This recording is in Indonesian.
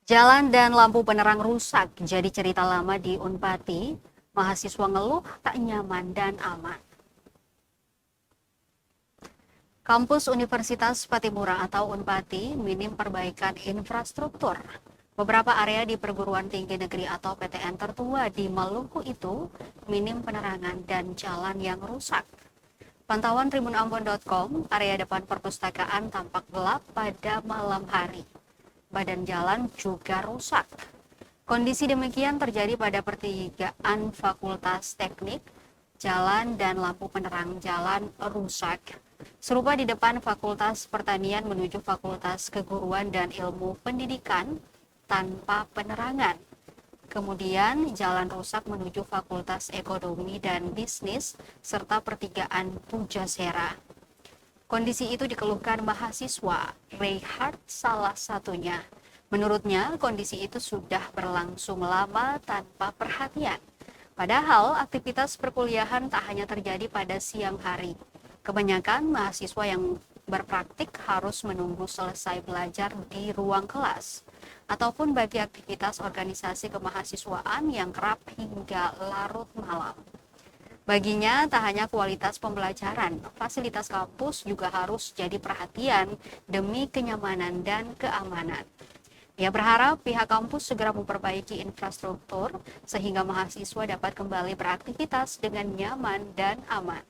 Jalan dan lampu penerang rusak jadi cerita lama di Unpati. Mahasiswa ngeluh tak nyaman dan aman. Kampus Universitas Patimura atau Unpati minim perbaikan infrastruktur. Beberapa area di perguruan tinggi negeri atau PTN tertua di Maluku itu minim penerangan dan jalan yang rusak. Pantauan tribunambon.com, area depan perpustakaan tampak gelap pada malam hari. Badan jalan juga rusak. Kondisi demikian terjadi pada pertigaan Fakultas Teknik, jalan dan lampu penerang jalan rusak. Serupa di depan Fakultas Pertanian menuju Fakultas Keguruan dan Ilmu Pendidikan tanpa penerangan. Kemudian jalan rusak menuju Fakultas Ekonomi dan Bisnis serta pertigaan Pujasera. Kondisi itu dikeluhkan mahasiswa, Reinhard salah satunya. Menurutnya, kondisi itu sudah berlangsung lama tanpa perhatian. Padahal aktivitas perkuliahan tak hanya terjadi pada siang hari. Kebanyakan mahasiswa yang berpraktik harus menunggu selesai belajar di ruang kelas, ataupun bagi aktivitas organisasi kemahasiswaan yang kerap hingga larut malam. Baginya, tak hanya kualitas pembelajaran, fasilitas kampus juga harus jadi perhatian demi kenyamanan dan keamanan. Ia berharap pihak kampus segera memperbaiki infrastruktur sehingga mahasiswa dapat kembali beraktivitas dengan nyaman dan aman.